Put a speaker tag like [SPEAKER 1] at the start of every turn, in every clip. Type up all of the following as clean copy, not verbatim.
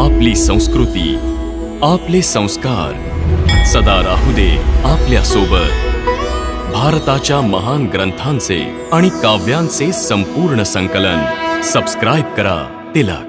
[SPEAKER 1] आपली संस्कृती, आपले संस्कार सदा राहू दे आपल्या सोबत. भारताच्या महान ग्रंथांचे आणि काव्यांचे संपूर्ण संकलन. सबस्क्राइब करा तिलक.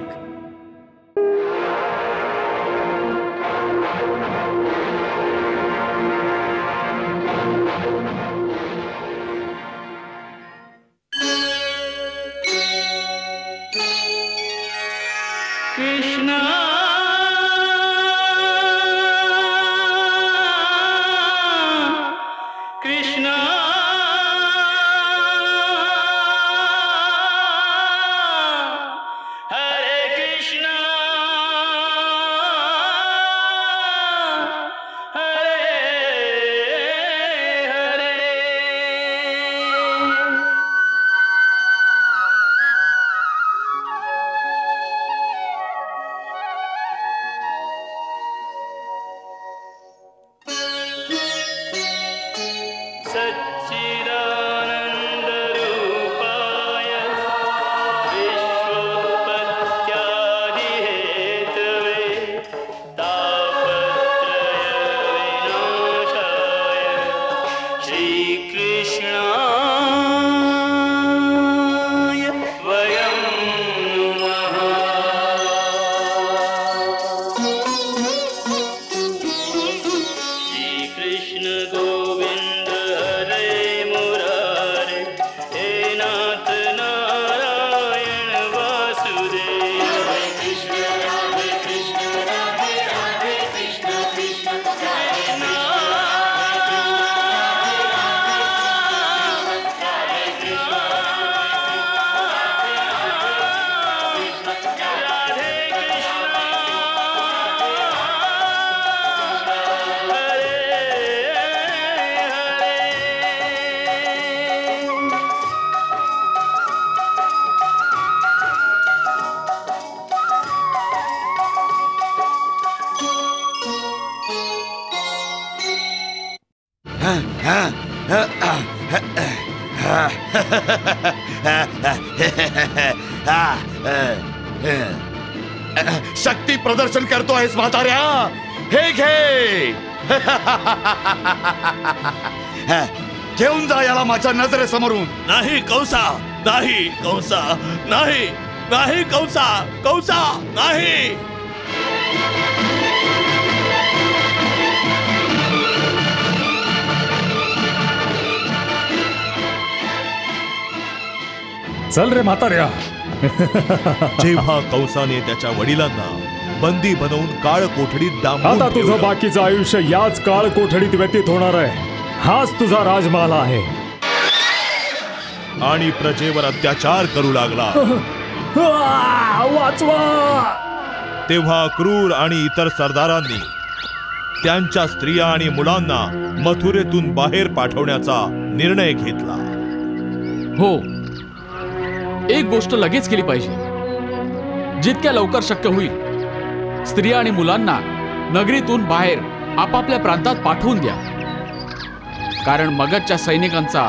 [SPEAKER 2] शक्ती प्रदर्शन करतोयस म्हाताऱ्या. हे घे. घेऊन जा याला माझ्या नजरेसमोरून.
[SPEAKER 3] नाही कंसा, नाही कंसा, नाही, नाही कंसा, कंसा नाही.
[SPEAKER 4] चल रे म्हाताऱ्या.
[SPEAKER 3] जेव्हा कंसाने त्याच्या वडिलांना बंदी बनवून काळ कोठडीत डांबून
[SPEAKER 4] आता तुझं बाकीचं आयुष्य याच काळ कोठडीत व्यतीत होणार आहे. हाच तुझा राजमहाल आहे.
[SPEAKER 3] आणि प्रजेवर अत्याचार करू लागला.
[SPEAKER 4] वाचवा.
[SPEAKER 3] तेव्हा क्रूर आणि इतर सरदारांनी त्यांच्या स्त्रिया आणि मुलांना मथुरेतून बाहेर पाठवण्याचा निर्णय घेतला.
[SPEAKER 5] हो, एक गोष्ट लगेच केली पाहिजे. जितक्या लवकर शक्य होईल स्त्रिया आणि मुलांना नगरीतून बाहेर आपापल्या प्रांतात पाठवून द्या. कारण मगधच्या सैनिकांचा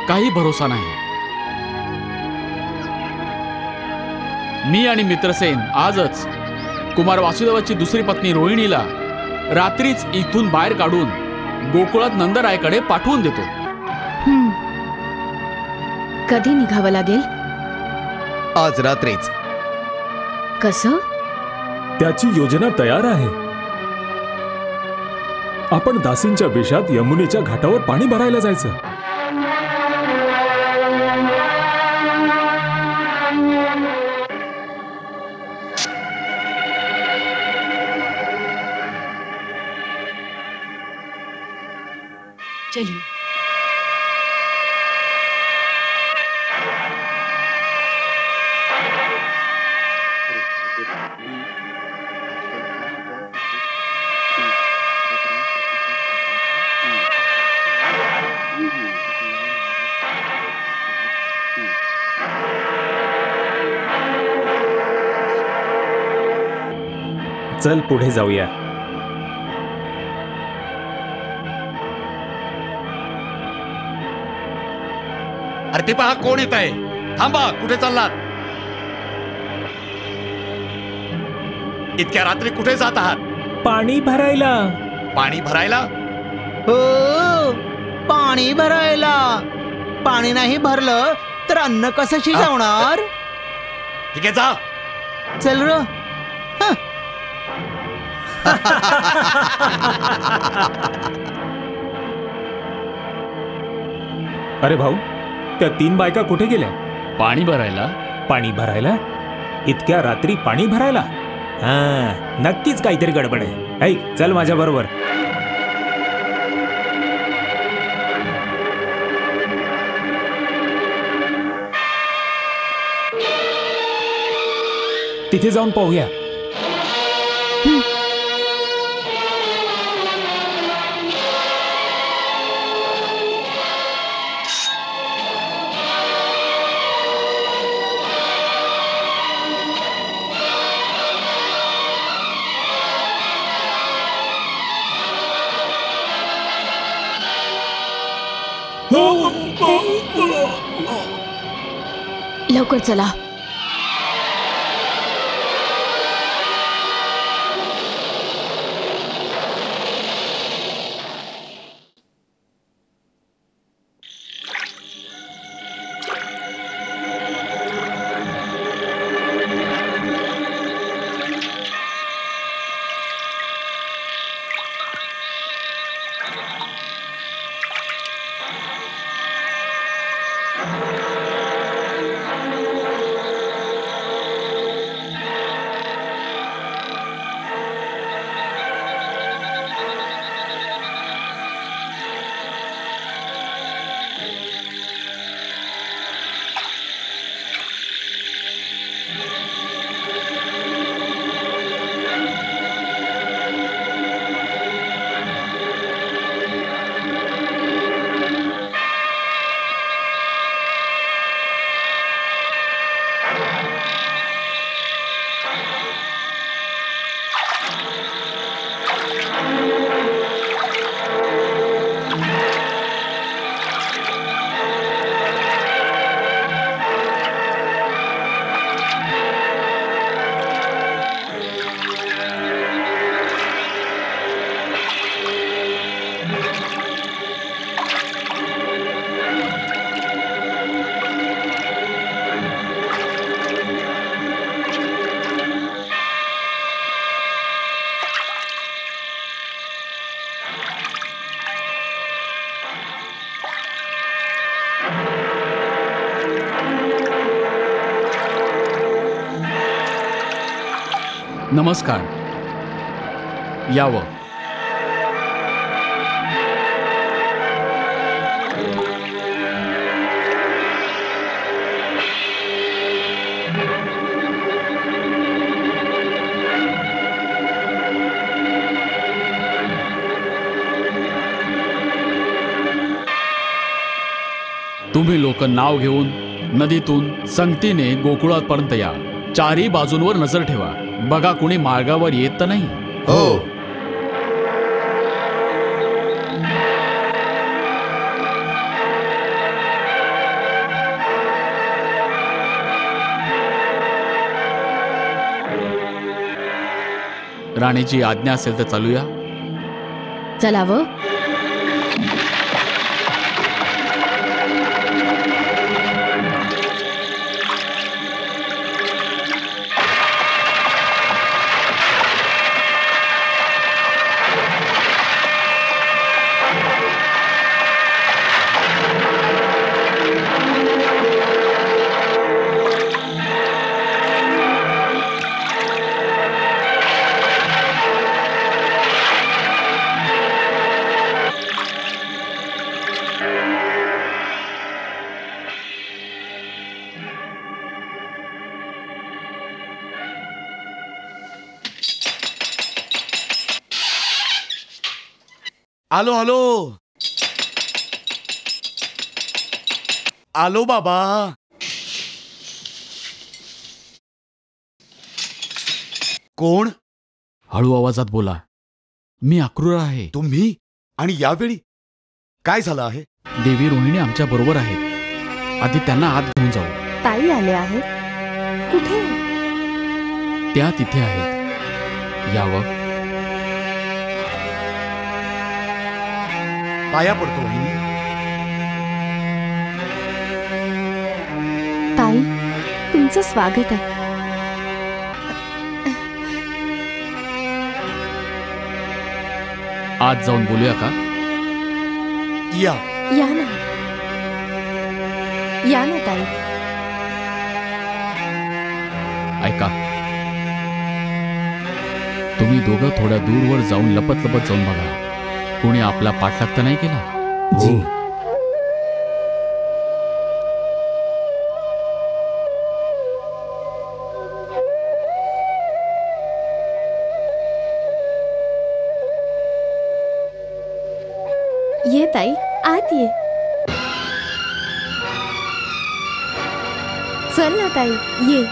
[SPEAKER 5] काही भरोसा नाही. मी आणि मित्रसेन आजच कुमार वासुदेवाची दुसरी पत्नी रोहिणीला रात्रीच इथून बाहेर काढून गोकुळात नंदरायकडे पाठवून देतो.
[SPEAKER 6] कधी निघावं लागेल?
[SPEAKER 7] आज रात्रीच.
[SPEAKER 6] कसं?
[SPEAKER 4] त्याची योजना तयार आहे. आपण दासींच्या वेशात यमुनेच्या घाटावर पाणी भरायला जायचं.
[SPEAKER 6] चलिए.
[SPEAKER 4] चल पुढे जाऊया.
[SPEAKER 2] अरे ते पहा कोण येत आहे. थांबा, कुठे चाललात? इतक्या रात्री कुठे जात आहात?
[SPEAKER 8] पाणी भरायला.
[SPEAKER 2] पाणी भरायला?
[SPEAKER 9] हो, पाणी भरायला. पाणी नाही भरलं तर अन्न कसं शिजवणार?
[SPEAKER 2] ठीक आहे, जा.
[SPEAKER 9] चल र.
[SPEAKER 8] अरे भाऊ, त्या 3 बायका कुठे गेल्या?
[SPEAKER 5] पाणी भरायला.
[SPEAKER 8] पाणी भरायला? इतक्या रात्री पाणी भरायला? हा, नक्कीच काहीतरी गडबड आहे. ऐक, चल माझ्या बरोबर. तिथे जाऊन पाहूया.
[SPEAKER 6] लवकर चला.
[SPEAKER 5] नमस्कार. यावं. तुम्ही लोक नाव घेऊन नदीतून संगतीने गोकुळापर्यंत या. चारही बाजूंवर नजर ठेवा. बघा कुणी मार्गावर येत तर नाही.
[SPEAKER 7] हो.
[SPEAKER 5] राणीची आज्ञा असेल तर चालूया.
[SPEAKER 6] चलावं.
[SPEAKER 2] आलो आलो आलो बाबा. कोण?
[SPEAKER 5] हळू आवाजात बोला. मी अक्रूर आहे.
[SPEAKER 2] तुम्ही? आणि यावेळी काय झालं आहे?
[SPEAKER 5] देवी रोहिणी आमच्या बरोबर आहेत. आधी त्यांना आत घेऊन जाऊ.
[SPEAKER 6] ताई आले आहेत. कुठे?
[SPEAKER 5] त्या तिथे आहेत. यावं.
[SPEAKER 2] पाया पडतो वहिनी.
[SPEAKER 6] ताई, तुमचं स्वागत आहे.
[SPEAKER 5] आज जाऊन बोलूया का?
[SPEAKER 2] या
[SPEAKER 6] या ना, या ना ताई.
[SPEAKER 5] ऐका, तुम्ही दोघं थोड्या दूरवर जाऊन लपत लपत जाऊन बघा. कोणी आपला पाठलाग तर नाही केला?
[SPEAKER 8] जी.
[SPEAKER 6] ये ताई, आत ये. चल ना ताई, ये.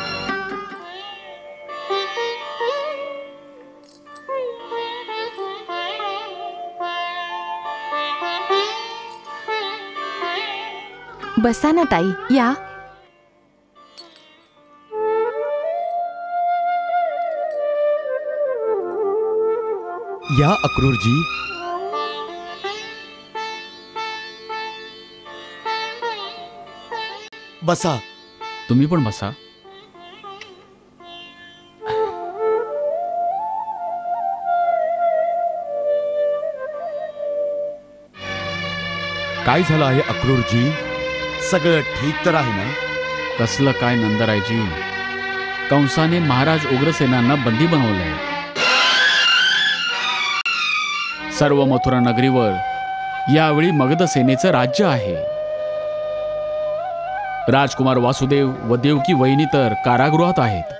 [SPEAKER 6] बसा ना ताई, या.
[SPEAKER 7] या अक्रूरजी.
[SPEAKER 2] बसा.
[SPEAKER 5] तुम्ही पण बसा.
[SPEAKER 3] काय झालं आहे अक्रूरजी?
[SPEAKER 2] सगळं ठीक तर आहे ना?
[SPEAKER 5] कसलं काय नंदरायजी, कंसाने महाराज उग्रसेनांना बंदी बनवलंय. सर्व मथुरा नगरीवर यावेळी मगध सेनेचं राज्य आहे. राजकुमार वासुदेव व देवकी वहिनी तर कारागृहात आहेत.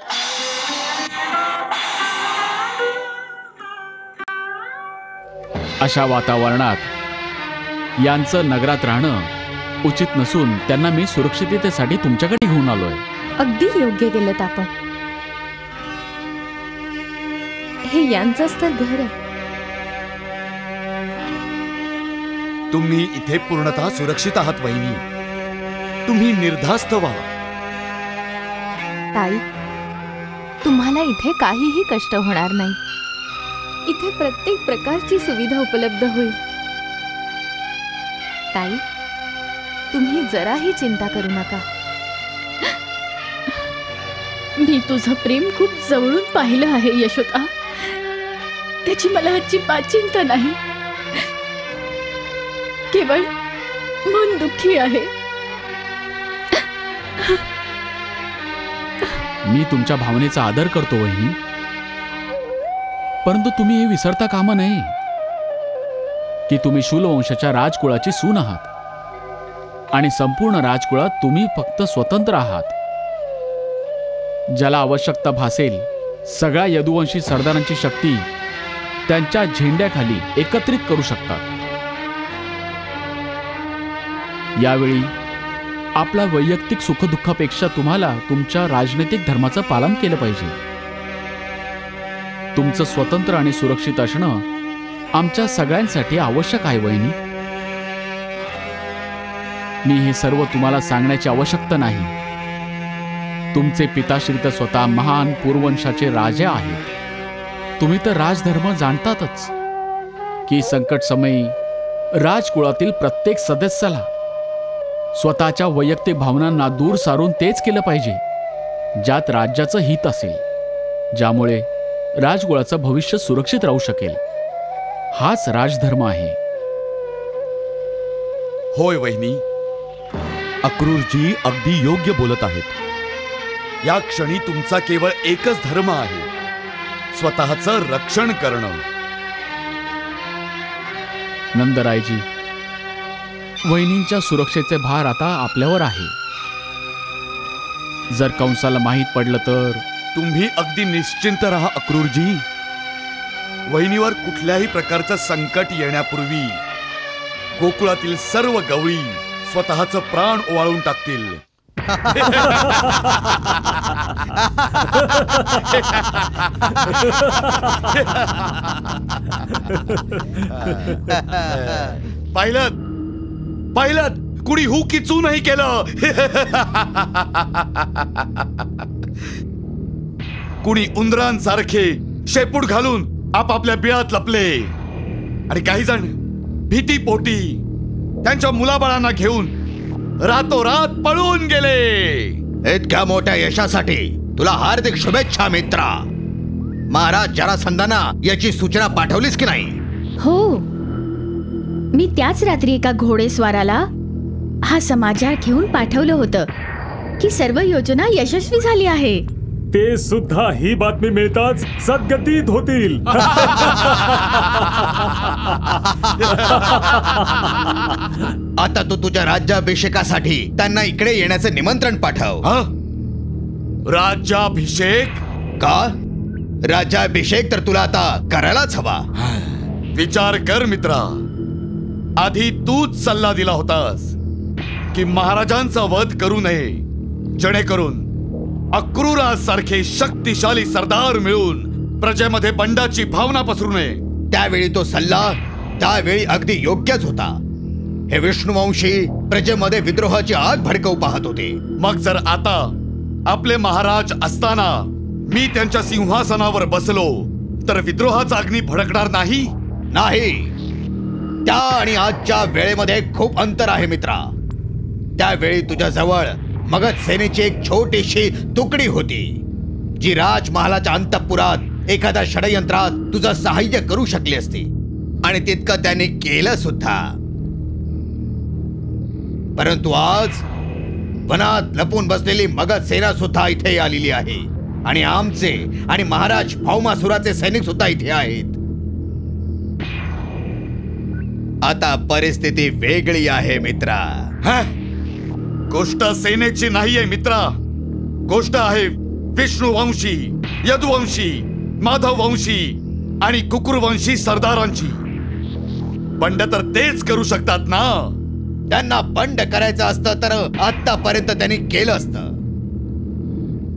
[SPEAKER 5] अशा वातावरणात यांचं नगरात राहणं उचित नसून त्यांना मी सुरक्षिततेसाठी तुमच्याकडे घेऊन आलोय.
[SPEAKER 6] अगदी योग्य केलं आपण. हे यांचंच तर घर आहे.
[SPEAKER 2] तुम्ही इथे पूर्णतः सुरक्षित आहात वहिनी. तुम्ही निर्धास्त व्हा.
[SPEAKER 6] ताई, तुम्हाला इथे काहीही कष्ट होणार नाही. इथे प्रत्येक प्रकारची सुविधा उपलब्ध होईल. ताई, तुम्ही जराही चिंता करू नका.
[SPEAKER 10] मी तुझं प्रेम खूप जवळून पाहिलं आहे यशोदा. त्याची मला अजिबात चिंता नाही. केवळ मन दुःखी आहे.
[SPEAKER 5] मी तुमच्या भावनेचा आदर करतो वहिनी, परंतु तुम्ही हे विसरता कामा नये की तुम्ही शूलवंशाच्या राजकुळाची सून आहात आणि संपूर्ण राजकुळात तुम्ही फक्त स्वतंत्र आहात. ज्याला आवश्यकता भासेल सगळ्या यदुवंशी सरदारांची शक्ती त्यांच्या झेंड्याखाली एकत्रित करू शकतात. यावेळी आपला वैयक्तिक सुखदुःखापेक्षा तुम्हाला तुमच्या राजनैतिक धर्माचं पालन केलं पाहिजे. तुमचं स्वतंत्र आणि सुरक्षित असणं आमच्या सगळ्यांसाठी आवश्यक आहे वहिनी. मी हे सर्व तुम्हाला सांगण्याची आवश्यकता नाही. तुमचे पिताश्री तर स्वतः महान पूर्ववंशाचे राजे आहेत. तुम्ही तर राजधर्म जाणतातच की संकट समयी राजकुळातील प्रत्येक सदस्याला स्वतःच्या वैयक्तिक भावनांना दूर सारून तेच केलं पाहिजे ज्यात राज्याचं हित असेल, ज्यामुळे राजकुळाचं भविष्य सुरक्षित राहू शकेल. हाच राजधर्म आहे.
[SPEAKER 2] होय वहिनी,
[SPEAKER 3] अक्रूरजी अगदी योग्य बोलत आहेत.
[SPEAKER 2] या क्षणी तुमचा केवळ एकच धर्म आहे, स्वतःचं रक्षण करणं.
[SPEAKER 5] नंदरायजी, वहिनींच्या सुरक्षेचे भार आता आपल्यावर आहे. जर कंसाला माहीत पडलं तर?
[SPEAKER 2] तुम्ही अगदी निश्चिंत राहा अक्रूरजी. वहिनीवर कुठल्याही प्रकारचं संकट येण्यापूर्वी गोकुळातील सर्व गवळी स्वतःचं प्राण ओवाळून टाकतील. पाहिलं पाहिलं, कुणी हू की चू नाही केलं. कुणी उंदरांसारखे शेपूट घालून आपापल्या बिळात लपले आणि काही जण भीतीपोटी त्यांच्या मुलाबाळांना घेऊन रातोरात पळून गेले.
[SPEAKER 7] इतक्या मोठ्या यशासाठी तुला हार्दिक शुभेच्छा मित्रा. महाराज जरासंधांना याची सूचना पाठवलीस की नाही?
[SPEAKER 10] हो, मी त्याच रात्री एका घोडेस्वाराला हा समाचार घेऊन पाठवलं होतं की सर्व योजना यशस्वी झाली आहे.
[SPEAKER 4] ते सुद्धा ही बातमी मिळताच सद्गतीत होतील.
[SPEAKER 7] आता तू तुझ्या राज्याभिषेकासाठी त्यांना इकडे येण्याचं निमंत्रण पाठव.
[SPEAKER 2] राज्याभिषेक?
[SPEAKER 7] का? राज्याभिषेक तर तुला आता करायलाच हवा.
[SPEAKER 2] विचार कर मित्रा, आधी तूच सल्ला दिला होतास की महाराजांचा वध करू नये, जेणेकरून अक्रूरासारखे शक्तिशाली सरदार मिळून प्रजेमध्ये बंडाची भावना पसरू नये.
[SPEAKER 7] त्यावेळी तो सल्ला त्यावेळी अगदी योग्यच होता. हे विष्णुवंशी प्रजेमध्ये विद्रोहाची आग भडकवू पाहत होते.
[SPEAKER 2] मग जर आता आपले महाराज असताना मी त्यांच्या सिंहासनावर बसलो तर विद्रोहाचा अग्नी भडकणार नाही?
[SPEAKER 7] नाही. त्या आणि आजच्या वेळेमध्ये खूप अंतर आहे मित्रा. त्यावेळी तुझ्या जवळ मगध सेनेची एक छोटीशी तुकडी होती जी राजमहालाच्या अंतःपुरात एखाद्या षडयंत्रात तुझं सहाय्य करू शकली असती, आणि तितकं त्यांनी केलं सुद्धा. परंतु आज वनात लपून बसलेली मगध सेना सुद्धा इथे आलेली आहे आणि आमचे आणि महाराज भौमासुराचे सैनिक सुद्धा इथे आहेत. आता परिस्थिती वेगळी आहे मित्रा.
[SPEAKER 2] गोष्ट सेनेची नाहीये मित्रा, गोष्ट आहे विष्णुवंशी, यदुवंशी, माधववंशी आणि कुकुरवंशी सरदारांची. बंड तर तेच करू शकतात ना.
[SPEAKER 7] त्यांना बंड करायचं असतं तर आतापर्यंत त्यांनी केलं असतं.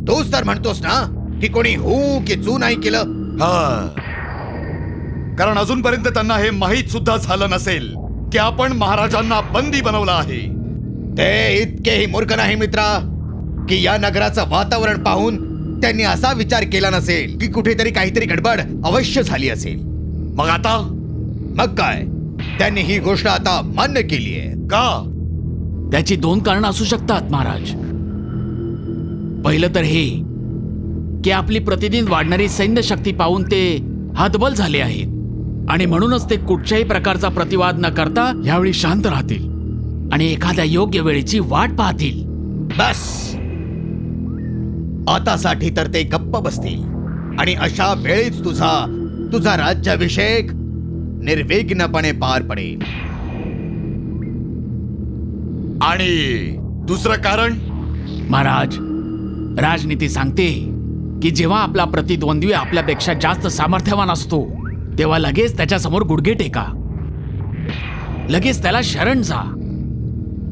[SPEAKER 7] तूच तर म्हणतोस ना की कोणी हू की चू नाही केलं.
[SPEAKER 2] कारण अजूनपर्यंत त्यांना हे माहीत सुद्धा झालं नसेल की आपण महाराजांना बंदी बनवलं आहे.
[SPEAKER 7] ते इतकेही मूर्ख नाही मित्रा की या नगराचं वातावरण पाहून त्यांनी असा विचार केला नसेल की कुठेतरी काहीतरी गडबड अवश्य झाली असेल.
[SPEAKER 2] मग आता?
[SPEAKER 7] मग काय, त्यांनी ही गोष्ट आता मान्य केली आहे.
[SPEAKER 2] का?
[SPEAKER 5] त्याची दोन कारणं असू शकतात महाराज. पहिलं तर हे की आपली प्रतिदिन वाढणारी सैन्य शक्ती पाहून ते हतबल झाले आहेत आणि म्हणूनच ते कुठच्याही प्रकारचा प्रतिवाद न करता यावेळी शांत राहतील आणि एखाद्या योग्य वेळेची वाट पाहतील.
[SPEAKER 7] बस, आतासाठी तर ते गप्प बसतील आणि अशा वेळीच तुझा राज्याभिषेक निर्विघ्नपणे पार पडेल.
[SPEAKER 2] आणि दुसरं कारण?
[SPEAKER 5] महाराज, राजनीती सांगते की जेव्हा आपला प्रतिद्वंद्वी आपल्यापेक्षा जास्त सामर्थ्यवान असतो तेव्हा लगेच त्याच्यासमोर गुडघे टेका, लगेच त्याला शरण जा,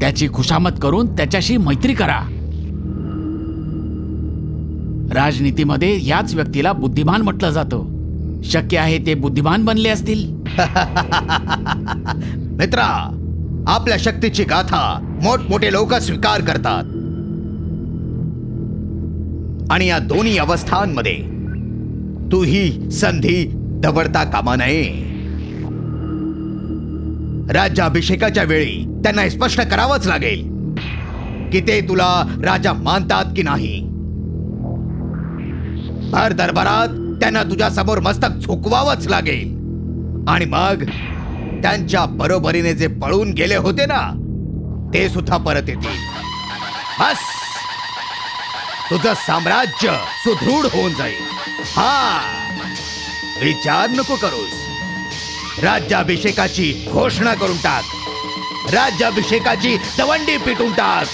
[SPEAKER 5] त्याची खुशामत करून त्याच्याशी मैत्री करा. राजनीतीमध्ये याच व्यक्तीला बुद्धिमान म्हटलं जातं. शक्य आहे ते बुद्धिमान बनले असतील.
[SPEAKER 7] मित्रा, आपल्या शक्तीची गाथा मोठमोठे लोक स्वीकार करतात आणि या दोन्ही अवस्थांमध्ये तू ही संधी दवडता कामा नये. राज्याभिषेकाच्या वेळी त्यांना हे स्पष्ट करावंच लागेल की ते तुला राजा मानतात की नाही. भर दरबारात त्यांना तुझ्या समोर मस्तक झुकवावंच लागेल आणि मग त्यांच्या बरोबरीने जे पळून गेले होते ना ते सुद्धा परत येतील. बस, तुझं साम्राज्य सुदृढ होऊन जाईल. विचार नको करूस. राज्याभिषेकाची घोषणा करून टाक. राज्याभिषेकाची दवंडी पिटून टाक.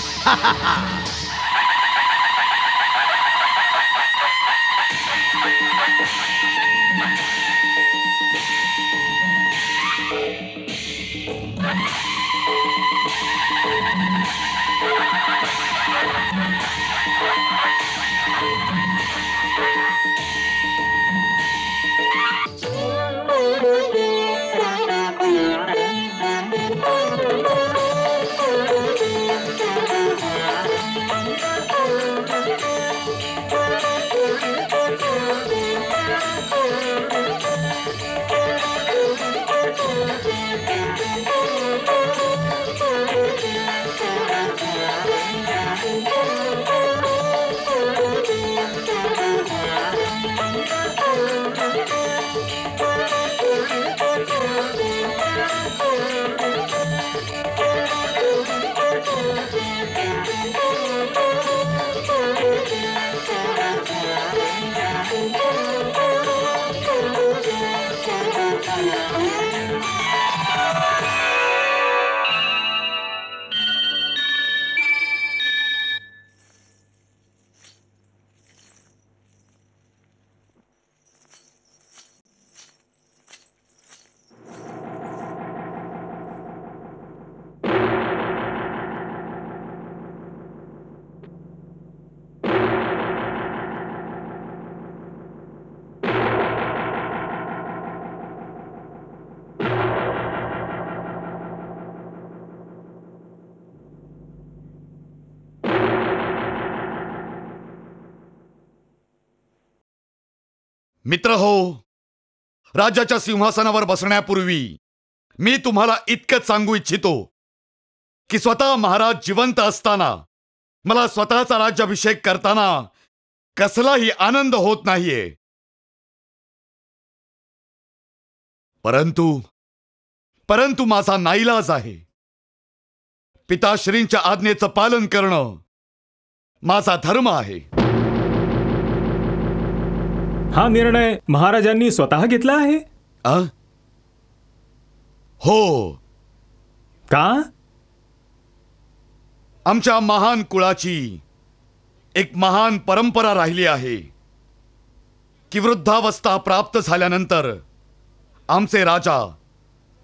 [SPEAKER 2] मित्र हो, राज्याच्या सिंहासनावर बसण्यापूर्वी मी तुम्हाला इतकंच सांगू इच्छितो की स्वतः महाराज जिवंत असताना मला स्वतःचा राज्याभिषेक करताना कसलाही आनंद होत नाहीये. परंतु माझा नाईलाज आहे. पिताश्रींच्या आज्ञेचं पालन करणं माझा धर्म आहे.
[SPEAKER 4] हा निर्णय महाराजांनी स्वतः घेतला आहे?
[SPEAKER 2] हो.
[SPEAKER 4] का?
[SPEAKER 2] आमच्या महान कुळाची एक महान परंपरा राहिली आहे की वृद्धावस्था प्राप्त झाल्यानंतर आमचे राजा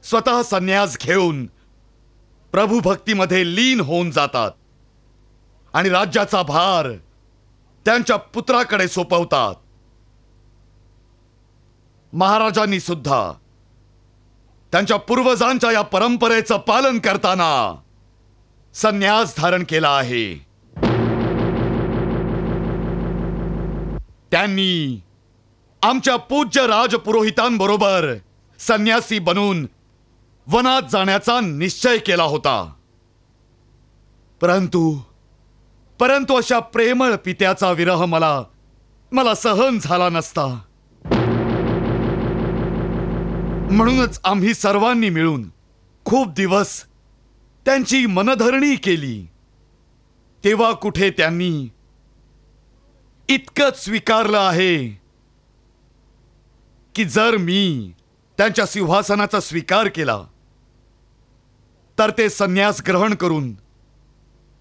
[SPEAKER 2] स्वतः संन्यास घेऊन प्रभू भक्तीमध्ये लीन होऊन जातात आणि राज्याचा भार त्यांच्या पुत्राकडे सोपवतात. महाराजांनी सुद्धा त्यांच्या पूर्वजांच्या या परंपरेचं पालन करताना संन्यास धारण केला आहे. त्यांनी आमच्या पूज्य राजपुरोहितांबरोबर संन्यासी बनून वनात जाण्याचा निश्चय केला होता. परंतु अशा प्रेमळ पित्याचा विरह मला सहन झाला नसता. म्हणूनच आम्ही सर्वांनी मिळून खूप दिवस त्यांची मनधरणी केली. तेव्हा कुठे त्यांनी इतकंच स्वीकारलं आहे की जर मी त्यांच्या सिंहासनाचा स्वीकार केला तर ते संन्यास ग्रहण करून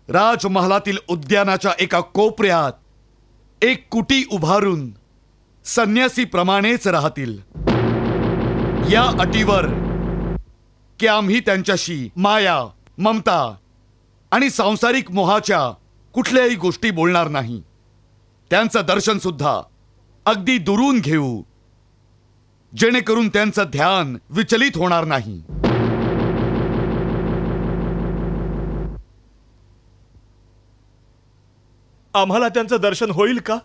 [SPEAKER 2] राजमहालातील उद्यानाच्या एका कोपऱ्यात एक कुटी उभारून संन्यासीप्रमाणेच राहतील. या अटीवर की आम्ही त्यांच्याशी माया, ममता आणि सांसारिक मोहाच्या कुठल्याही गोष्टी बोलणार नाही. त्यांचं दर्शन सुद्धा अगदी दुरून घेऊ, जेणेकरून त्यांचं ध्यान विचलित होणार नाही.
[SPEAKER 3] आम्हाला त्यांचं दर्शन होईल का?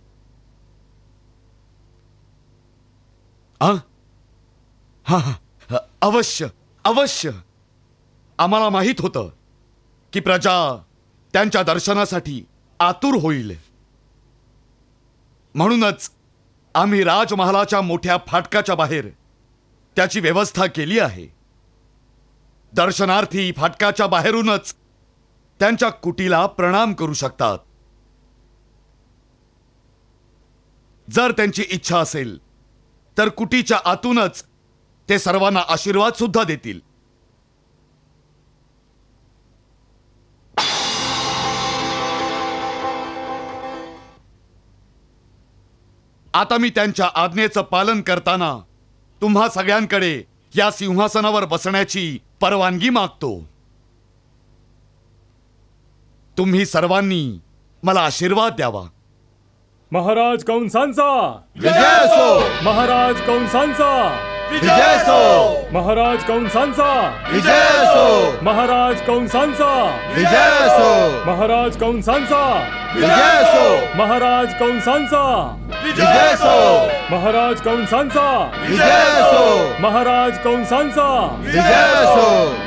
[SPEAKER 2] अवश्य. आम्हाला माहित होतं की प्रजा त्यांच्या दर्शनासाठी आतुर होईल. म्हणूनच आम्ही राजमहालाच्या मोठ्या फाटकाच्या बाहेर त्याची व्यवस्था केली आहे. दर्शनार्थी फाटकाच्या बाहेरूनच त्यांच्या कुटीला प्रणाम करू शकतात. जर त्यांची इच्छा असेल तर कुटीच्या आतूनच ते सर्वांना आशीर्वाद सुद्धा देतील. आता मी त्यांच्या आज्ञेचं पालन करताना तुम्हा सगळ्यांकडे या सिंहासनावर बसण्याची परवानगी मागतो. तुम्ही सर्वांनी मला आशीर्वाद द्यावा.
[SPEAKER 4] महाराज कंसांचा
[SPEAKER 3] विजय असो.
[SPEAKER 4] महाराज कंसांचा
[SPEAKER 3] विजय असो.
[SPEAKER 4] महाराज कंसांचा
[SPEAKER 3] विजय असो.
[SPEAKER 4] महाराज कंसांचा
[SPEAKER 3] विजय असो.
[SPEAKER 4] महाराज कंसांचा
[SPEAKER 3] विजय असो.
[SPEAKER 4] महाराज कंसांचा
[SPEAKER 3] विजय असो.
[SPEAKER 4] महाराज कंसांचा
[SPEAKER 3] विजय असो.
[SPEAKER 4] महाराज कंसांचा
[SPEAKER 3] विजय असो.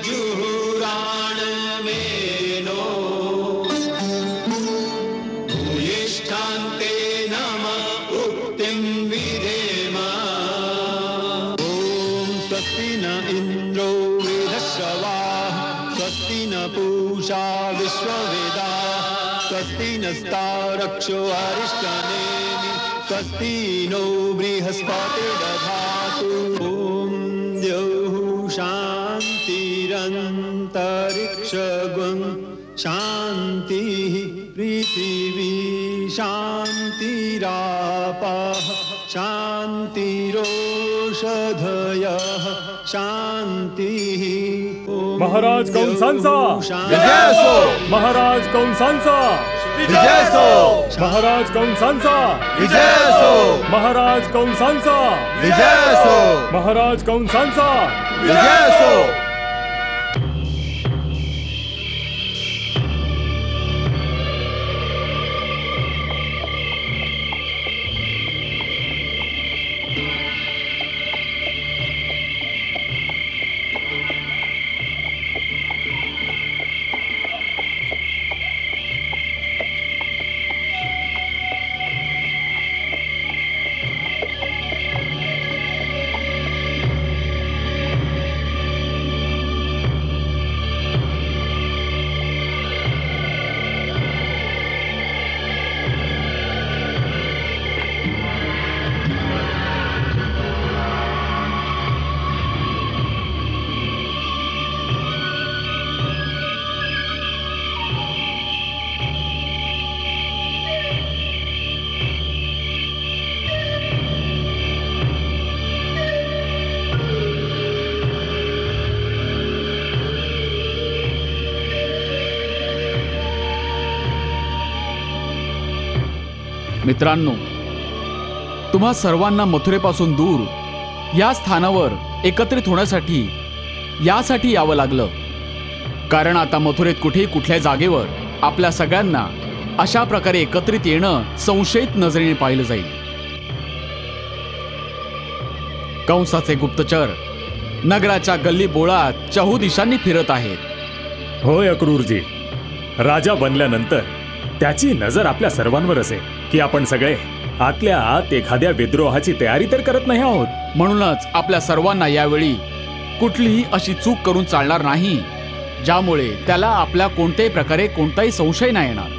[SPEAKER 11] युद्धस्मज्जुहुराण मे पूषा विश्ववेदा स्वस्ति नस्तारक्षो अरिष्टनेमि स्वस्ति नो बृहस्पतिर्दधातु ॐ द्यौः शान्तिरन्तरिक्षगुं शान्तिः पृथिवी शान्तिरापः शान्तिरोषधयः शान्तिः।
[SPEAKER 4] महाराज कंसांचा
[SPEAKER 3] विजय असो!
[SPEAKER 4] महाराज कंसांचा
[SPEAKER 3] विजय असो!
[SPEAKER 4] महाराज कंसांचा
[SPEAKER 3] विजय असो!
[SPEAKER 4] महाराज कंसांचा
[SPEAKER 3] विजय असो!
[SPEAKER 4] महाराज कंसांचा
[SPEAKER 3] विजय असो!
[SPEAKER 5] मित्रांनो, तुम्हा सर्वांना मथुरेपासून दूर या स्थानावर एकत्रित होण्यासाठी यासाठी यावं लागलं, कारण आता मथुरेत कुठेही कुठल्या जागेवर आपल्या सगळ्यांना अशा प्रकारे एकत्रित येणं संशयित नजरेने पाहिलं जाईल. कंसाचे गुप्तचर नगराच्या गल्ली बोळात चहूदिशांनी फिरत आहेत.
[SPEAKER 4] होय अक्रूरजी, राजा बनल्यानंतर त्याची नजर आपल्या सर्वांवर असेल की आपण सगळे आतल्या आत एखाद्या विद्रोहाची तयारी तर करत नाही आहोत.
[SPEAKER 5] म्हणूनच आपल्या सर्वांना यावेळी कुठलीही अशी चूक करून चालणार नाही ज्यामुळे त्याला आपल्या कोणत्याही प्रकारे कोणताही संशय नाही येणार.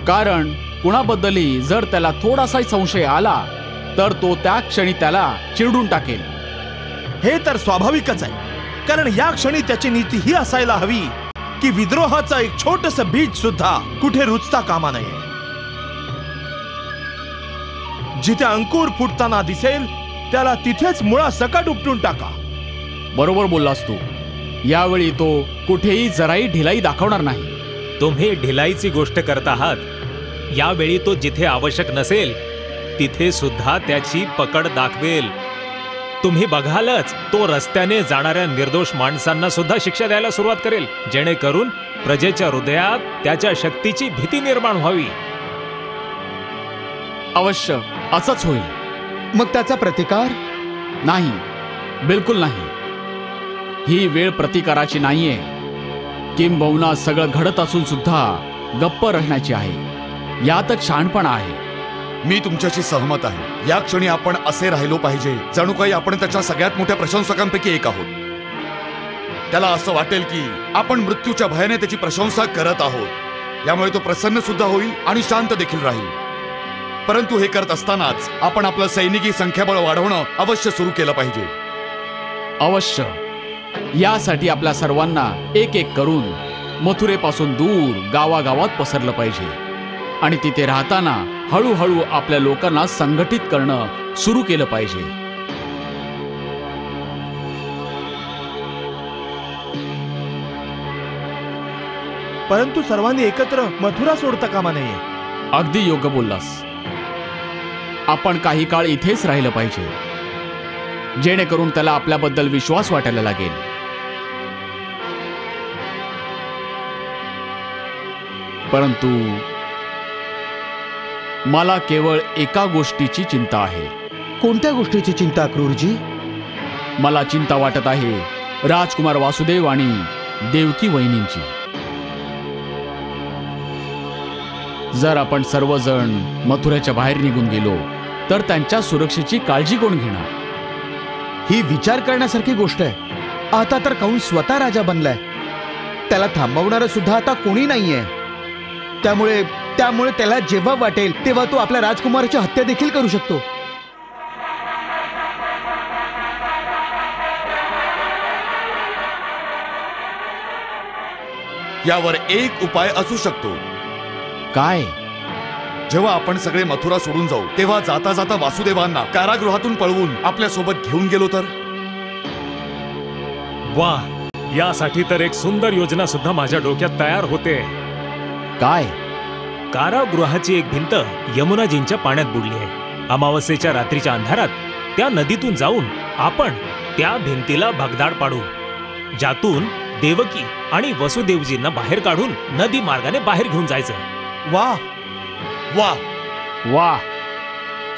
[SPEAKER 5] कारण कुणाबद्दलही जर त्याला थोडासाही संशय आला तर तो त्या क्षणी त्याला चिरडून टाकेल.
[SPEAKER 3] हे तर स्वाभाविकच आहे, कारण या क्षणी त्याची नीती ही असायला हवी की विद्रोहाचा एक छोटस बीज सुद्धा कुठे रुजता कामा नये. जिथे अंकुर फुटताना दिसेल त्याला तिथेच मुळा सकट उपटून टाका.
[SPEAKER 5] बरोबर बोललास तू. यावेळी तो कुठेही जराही ढिलाई दाखवणार नाही.
[SPEAKER 8] तुम्ही ढिलाईची गोष्ट करत आहात. यावेळी तो जिथे आवश्यक नसेल तिथे सुद्धा त्याची पकड दाखवेल. तुम्ही बघालच, तो रस्त्याने जाणाऱ्या निर्दोष माणसांना सुद्धा शिक्षा द्यायला सुरुवात करेल, जेणेकरून प्रजेच्या हृदयात त्याच्या शक्तीची भीती निर्माण व्हावी.
[SPEAKER 5] अवश्य असंच होईल.
[SPEAKER 9] मग त्याचा प्रतिकार?
[SPEAKER 5] नाही, बिलकुल नाही. ही वेळ प्रतिकाराची नाहीये. किंबहुना सगळं घडत असून सुद्धा गप्प राहण्याची आहे. यातच शहाणपणा आहे.
[SPEAKER 2] मी तुमच्याशी सहमत आहे. या क्षणी आपण असे राहिलो पाहिजे जणू काही आपण त्याच्या सगळ्यात मोठ्या प्रशंसकांपैकी एक आहोत. त्याला असं वाटेल की आपण मृत्यूच्या भयाने त्याची प्रशंसा करत आहोत. यामुळे तो प्रसन्न सुद्धा होईल आणि शांत देखील राहील. परंतु हे करत असतानाच आपण आपलं सैनिकी संख्याबळ वाढवणं अवश्य सुरू केलं पाहिजे.
[SPEAKER 5] अवश्य. यासाठी आपल्या सर्वांना एक एक करून मथुरेपासून दूर गावागावात पसरलं पाहिजे आणि तिथे राहताना हळूहळू आपल्या लोकांना संघटित करणं सुरू केलं पाहिजे.
[SPEAKER 3] परंतु सर्वांनी एकत्र मथुरा सोडता कामा नये.
[SPEAKER 5] अगदी योग्य बोललास. आपण काही काळ इथेच राहिलं पाहिजे, जेणेकरून त्याला आपल्याबद्दल विश्वास वाटायला लागेल. परंतु मला केवळ एका गोष्टीची चिंता आहे.
[SPEAKER 9] कोणत्या गोष्टीची चिंता अक्रूरजी?
[SPEAKER 5] मला चिंता वाटत आहे राजकुमार वासुदेव आणि देवकी वहिनींची. जर आपण सर्वजण मथुरेच्या बाहेर निघून गेलो तर त्यांच्या सुरक्षेची काळजी कोण घेणार?
[SPEAKER 9] ही विचार करण्यासारखी गोष्ट आहे. आता तर कंस स्वतः राजा बनलाय. त्याला थांबवणारं सुद्धा आता कोणी नाहीये. त्यामुळे त्यामुळे त्याला जेव्हा वाटेल तेव्हा तो आपल्या राजकुमाराची हत्या देखील करू शकतो.
[SPEAKER 2] यावर एक उपाय असू शकतो.
[SPEAKER 5] काय?
[SPEAKER 2] जेव्हा आपण सगळे मथुरा सोडून जाऊ तेव्हा जाता जाता वासुदेवांना कारागृहातून पळवून आपल्या सोबत घेऊन गेलो तर.
[SPEAKER 4] वा, यासाठी तर एक सुंदर योजना सुद्धा माझ्या डोक्यात तयार होते.
[SPEAKER 5] काय?
[SPEAKER 8] कारागृहाची एक भिंत यमुनाजींच्या पाण्यात बुडली आहे. अमावस्येच्या रात्रीच्या अंधारात त्या नदीतून जाऊन आपण त्या भिंतीला भगदाड पाडू, ज्यातून देवकी आणि वसुदेवजींना बाहेर काढून नदी मार्गाने बाहेर घेऊन जायचं.
[SPEAKER 3] वा
[SPEAKER 2] वा
[SPEAKER 5] वा,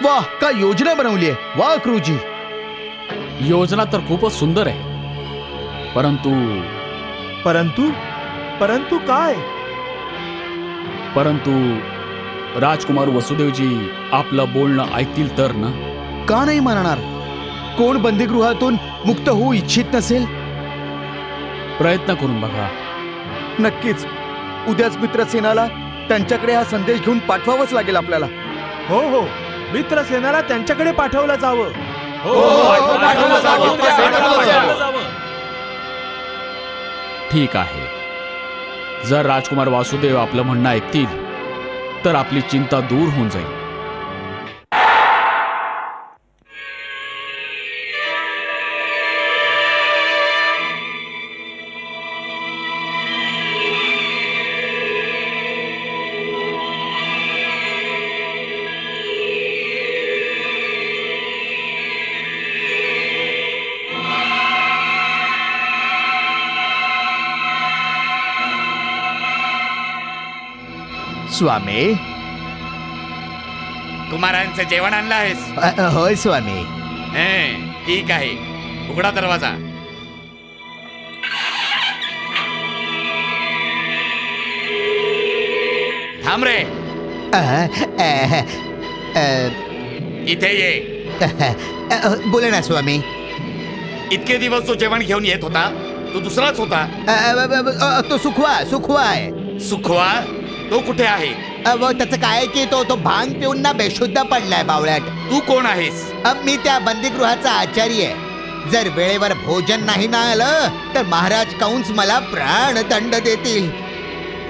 [SPEAKER 9] वाह, का योजना बनवली आहे. वा अक्रूरजी.
[SPEAKER 5] योजना तर खूपच सुंदर आहे, परंतु
[SPEAKER 3] परंतु परंतु काय?
[SPEAKER 5] परंतु राजकुमार वसुदेवजी आपलं बोलणं ऐकतील तर ना?
[SPEAKER 9] का नाही म्हणणार? कोण बंदीगृहातून मुक्त होऊ इच्छित नसेल?
[SPEAKER 5] प्रयत्न करून बघा.
[SPEAKER 9] नक्कीच. उद्याच मित्रसेनाला त्यांच्याकडे हा संदेश घेऊन पाठवावाच लागेल आपल्याला.
[SPEAKER 3] हो हो, मित्रसेनाला त्यांच्याकडे पाठवलं जावं.
[SPEAKER 5] ठीक आहे. जर राजकुमार वासुदेव आपलं म्हणणं ऐकतील तर आपली चिंता दूर होऊन जाईल.
[SPEAKER 9] स्वामी.
[SPEAKER 2] कुमारांचं जेवण आणलं आहेस?
[SPEAKER 9] होय स्वामी.
[SPEAKER 2] ठीक आहे, उघडा दरवाजा. थांब रे. इथे ये.
[SPEAKER 9] बोले ना स्वामी.
[SPEAKER 2] इतके दिवस तो जेवण घेऊन येत होता, तो दुसराच होता.
[SPEAKER 9] तो सुखवा आहे.
[SPEAKER 2] सुखवा? तो कुठे आहे?
[SPEAKER 9] त्याचं काय की तो भांग पिऊन ना बेशुद्ध पडलाय बावळ्यात.
[SPEAKER 2] तू कोण आहेस?
[SPEAKER 9] मी त्या बंदीगृहाचा आचार्य आहे. जर वेळेवर भोजन नाही ना आलं तर महाराज कंस मला प्राणदंड देतील.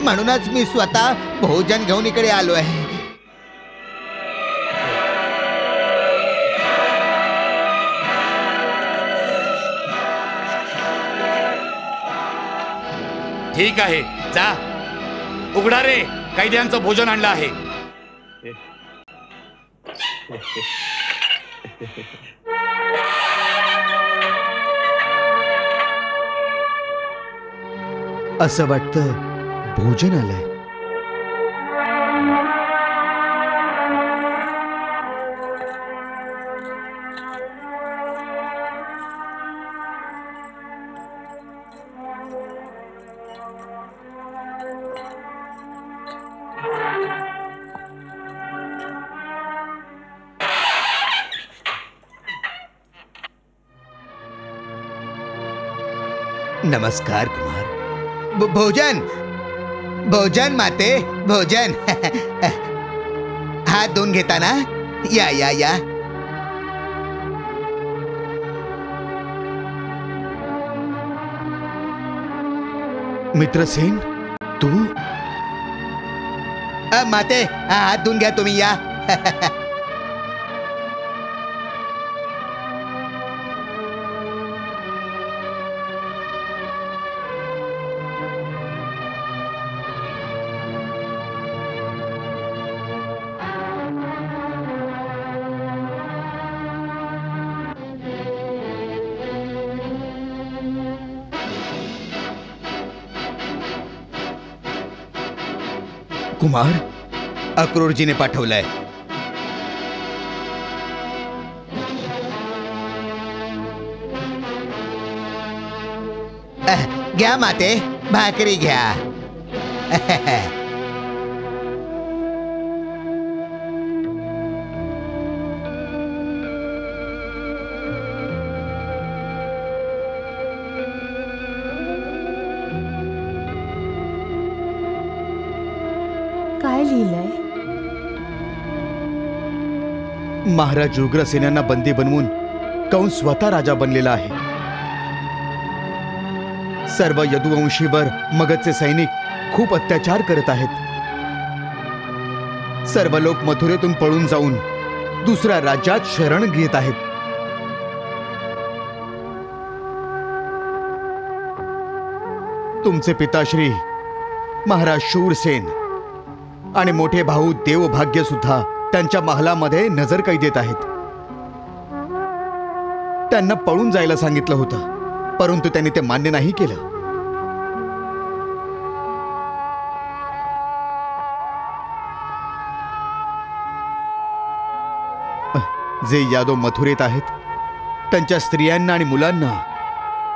[SPEAKER 9] म्हणूनच मी स्वतः भोजन घेऊन इकडे आलो आहे.
[SPEAKER 2] ठीक आहे, जा. उघडा रे, कैद्यांचं भोजन आणलं आहे.
[SPEAKER 9] असं वाटतं भोजन आलंय. नमस्कार कुमार. भोजन भोजन माते, भोजन. हात धुवून घेताना या या या. मित्रसेन, तू? माते, हात धुवून घ्या तुम्ही, या. कुमार, अक्रूरजीने पाठवलंय. घ्या माते, भाकरी घ्या.
[SPEAKER 6] लिहिलंय?
[SPEAKER 7] महाराज उग्रसेनांना बंदी बनवून कंस स्वतः राजा बनलेला आहे. सर्व यदुवंशीवर मगधचे सैनिक खूप अत्याचार करत आहेत. सर्व लोक मथुरेतून पळून जाऊन दुसऱ्या राज्यात शरण घेत आहेत. तुमचे पिताश्री महाराज शूरसेन आणि मोठे भाऊ देवभाग्य सुद्धा त्यांच्या महालामध्ये नजरकैदेत आहेत. त्यांना पळून जायला सांगितलं होतं, परंतु त्यांनी ते मान्य नाही केलं. जे यादव मथुरेत आहेत त्यांच्या स्त्रियांना आणि मुलांना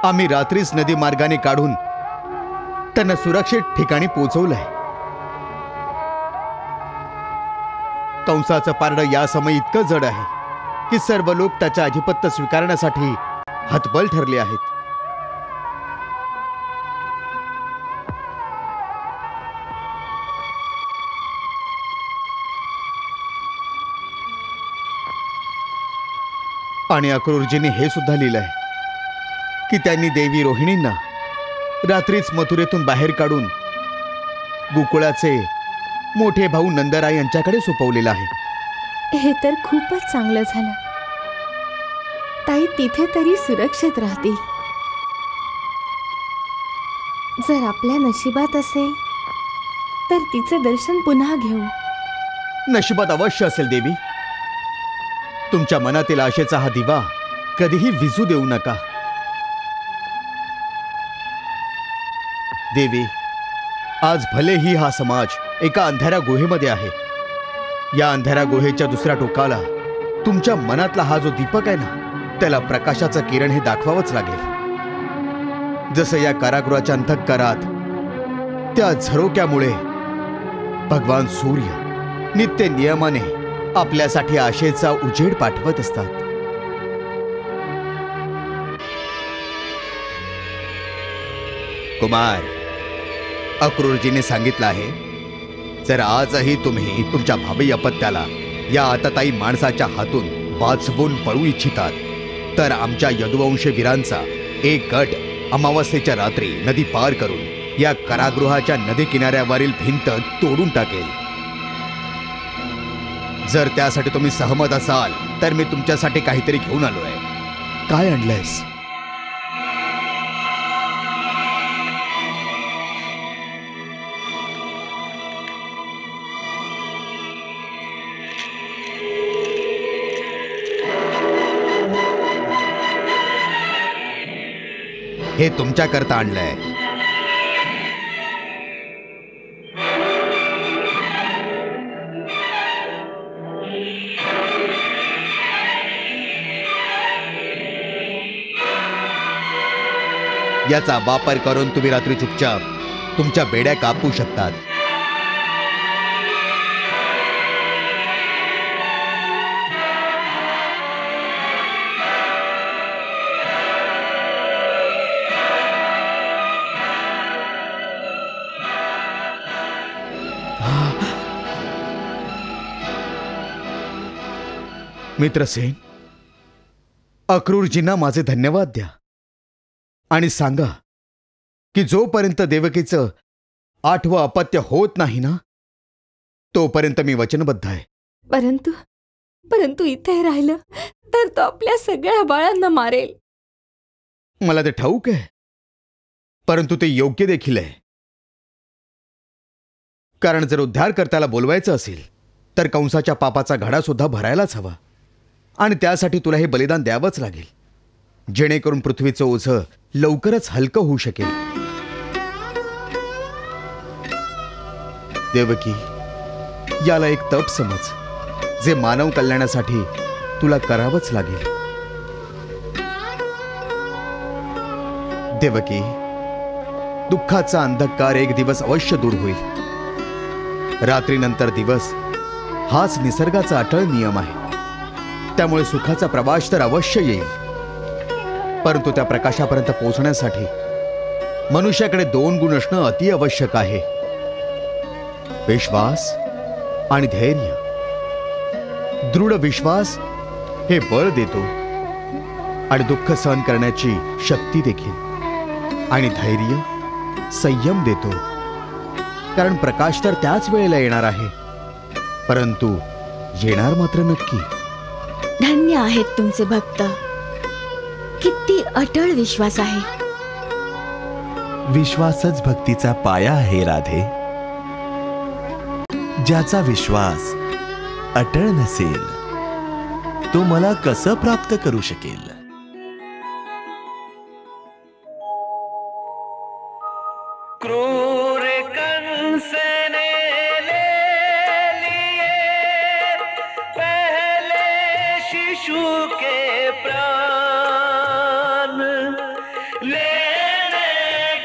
[SPEAKER 7] आम्ही रात्रीच नदी मार्गाने काढून त्यांना सुरक्षित ठिकाणी पोहोचवलंय. कंसाचं पारडं या समय इतकं जड आहे की सर्व लोक त्याचं अधिपत्य स्वीकारण्यासाठी हतबल ठरले आहेत. आणि अक्रूरजींनी हे सुद्धा लिहिलंय की त्यांनी देवी रोहिणींना रात्रीच मथुरेतून बाहेर काढून गोकुळाचे मोठे भाऊ नंदराय यांच्याकडे सोपवलेलं आहे.
[SPEAKER 6] हे तर खूपच चांगलं झालं. ताई तिथे तरी सुरक्षित राहतील. जर आपल्या नशिबात असेल तर तिचे दर्शन पुन्हा घेऊ.
[SPEAKER 7] नशिबात अवश्य असेल देवी. तुमच्या मनातील आशेचा हा दिवा कधीही विझू देऊ नका. देवी, आज भलेही हा समाज एका अंधाऱ्या गुहेमध्ये आहे. या अंधाऱ्या गुहेच्या दुसऱ्या टोकाला तुमच्या मनातला हा जो दीपक आहे ना, त्याला प्रकाशाचं किरण हे दाखवावंच लागेल. जसं या कारागृहाच्या अंतःकारात त्या झरोक्यामुळे भगवान सूर्य नित्य नियमाने आपल्यासाठी आशेचा उजेड पाठवत असतात. कुमार, अक्रूरजीने सांगितलं आहे, जर आजही तुम्ही तुमच्या भावी अपत्याला या आतताई माणसाच्या हातून वाचवून पळू इच्छितात तर आमच्या यदुवंशी वीरांचा एक गट अमावास्येच्या रात्री नदी पार करून या कारागृहाच्या नदी किनाऱ्यावरील भिंत तोडून टाकेल. जर त्यासाठी तुम्ही सहमत असाल तर मी तुमच्यासाठी काहीतरी घेऊन आलोय. काय आणलंयस? हे तुमच्याकरता आणलंय. याचा वापर करून तुम्ही रात्री चुपचाप तुमच्या बेड्या कापू शकतात. मित्रसेन, अक्रूरजींना माझे धन्यवाद द्या आणि सांगा की जोपर्यंत देवकीचं 8वं अपत्य होत नाही ना, तोपर्यंत मी वचनबद्ध आहे.
[SPEAKER 6] परंतु इथे राहिलं तर तो आपल्या सगळ्या बाळांना मारेल.
[SPEAKER 7] मला ते ठाऊक आहे, परंतु ते योग्य देखील आहे. कारण जर उद्धारकर्त्याला बोलवायचं असेल तर कंसाच्या पापाचा घडा सुद्धा भरायलाच हवा. आणि त्यासाठी तुला हे बलिदान द्यावंच लागेल, जेणेकरून पृथ्वीचं ओझं लवकरच हलकं होऊ शकेल. देवकी, याला एक तप समज, जे मानव कल्याणासाठी तुला करावंच लागेल. देवकी, दुःखाचा अंधकार एक दिवस अवश्य दूर होईल. रात्रीनंतर दिवस हाच निसर्गाचा अटळ नियम आहे. त्यामुळे सुखाचा प्रवास तर अवश्य येईल, परंतु त्या प्रकाशापर्यंत पोहोचण्यासाठी मनुष्याकडे 2 गुण असणं अति आवश्यक आहे: विश्वास आणि धैर्य, दृढ विश्वास हे बळ देतो आणि दुःख सहन करण्याची शक्ती देखील, आणि धैर्य संयम देतो, कारण प्रकाश तर त्याच वेळेला येणार आहे, परंतु येणार मात्र नक्की.
[SPEAKER 10] धन्य आहेत तुमचे भक्त. किती अटळ विश्वास आहे.
[SPEAKER 3] विश्वासच भक्तीचा पाया आहे राधे. ज्याचा विश्वास अटळ नसेल तो मला कसं प्राप्त करू शकेल.
[SPEAKER 12] क्रूर कंस ने ले लिए पहले शिशु के प्राण, लेने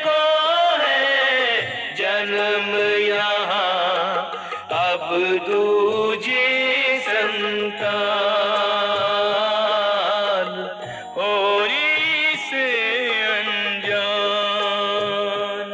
[SPEAKER 12] को है जन्म यहाँ अब दूजी संतान, होरी से अनजान.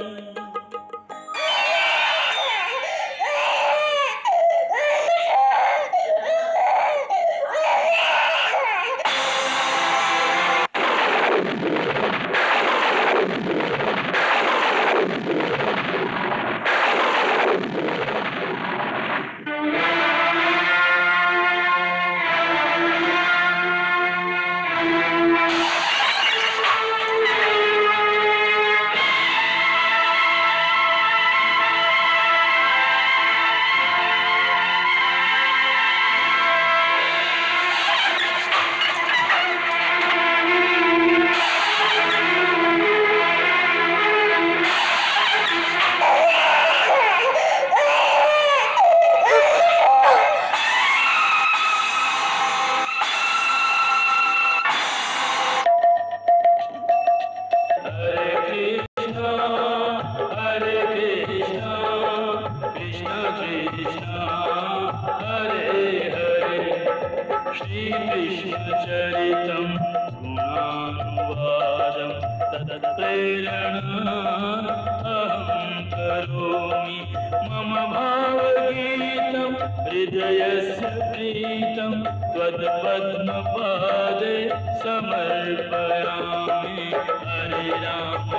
[SPEAKER 12] हृदयस्य प्रीतं त्वत्पद्मपादे समर्पयामि. हरे राम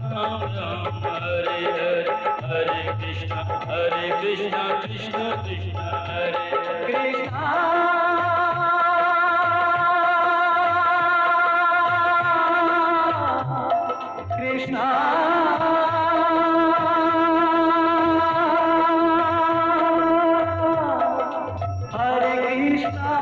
[SPEAKER 12] राम राम हरे हरे, हरे कृष्ण कृष्ण कृष्ण हरे कृष्ण. Krishna Hare Krishna